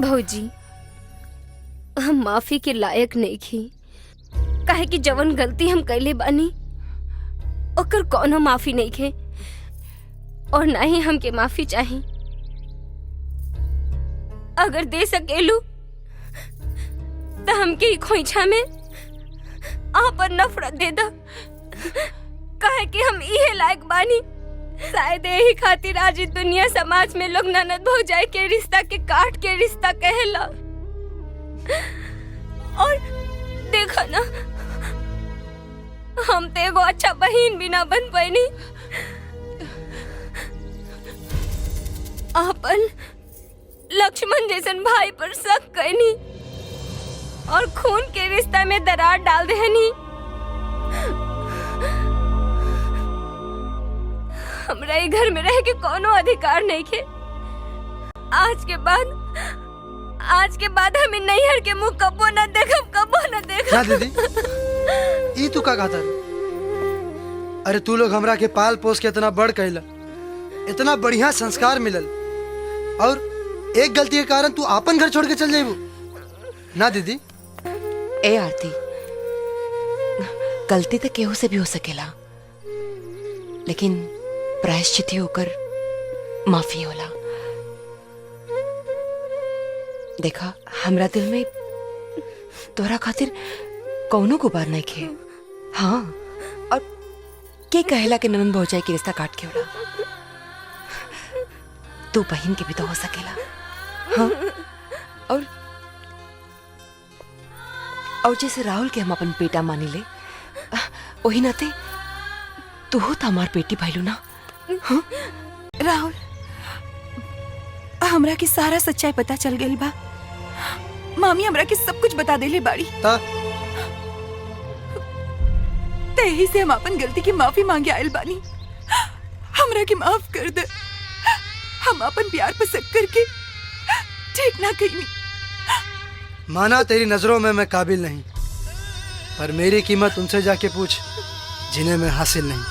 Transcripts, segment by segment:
भौजी, हम माफी के लायक नहीं थी, काहे कि जवन गलती हम कैले बानी ओकर कोनो माफी नहीं खे और ना ही हमके माफी चाहिए। अगर दे सकेलू तो हमके खोइछा में आपन नफरत दे दा, काहे कि हम इहे लायक बानी। शायद यही खातिर आज इस दुनिया समाज में लोग ननद भौजाई के रिश्ता के काट के रिश्ता कहेला। और देखो ना, हम तो एगो अच्छा बहन भी ना बन पानी। आपन लक्ष्मण जैसन भाई पर शक कैनी और खून के रिश्ता में दरार डाल देहनी। हमरा ये घर में रह के कोनो अधिकार नहीं खे। आज के बाद हमें नैहर के मुंह कबो न देखब, कबो न देखब। क्या दीदी, ई तू का कहता? अरे तू लोग हमरा के पाल पोस के इतना बड़ कैला, इतना बढ़िया संस्कार मिलल, और एक गलती के कारण तू आपन घर छोड़ के चल जाइबू ना दीदी? ए आरती, गलती तो केहू से भी हो सकेला, लेकिन प्रायश्चित होकर माफी होला। देखा, हमरा दिल में तोरा खातिर कौनो गुबार नहीं खे। हाँ, और के कहेला के ननद भौजाई के रिश्ता काट के होला? तू बहन के भी तो हो सकेला। हाँ, और जैसे राहुल के हम अपन बेटा मानी ले, वही नाते तू हो हमार बेटी भाईलू ना। हाँ? राहुल, हमरा के सारा सच्चाई पता चल गई बा। मामी हमरा के सब कुछ बता देले बाड़ी। यही से हम अपन गलती की माफी मांगे आयल बानी। हमरा के माफ कर दे। हम अपन प्यार पर शक करके ठीक ना कहीं। माना तेरी नजरों में मैं काबिल नहीं, पर मेरी कीमत उनसे जाके पूछ जिन्हें मैं हासिल नहीं।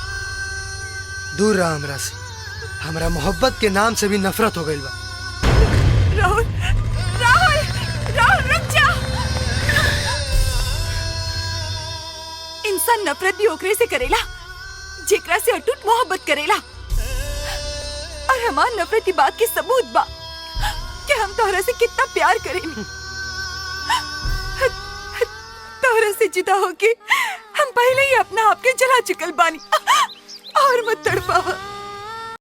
दूर रहा हमरा से, हमरा मोहब्बत के नाम से भी नफरत हो गई बा। राहुल, राहुल, राहुल रुक जा। इंसान नफरत भी ओकरे से करेला जेकरा से अटूट मोहब्बत करेला। और हमार नफरत की बात के सबूत बा कि हम तोहरा से कितना प्यार करेनी। तोहरा से जुदा होके हम पहले ही अपना आप के जला चुकल बानी। और मत तड़पावा।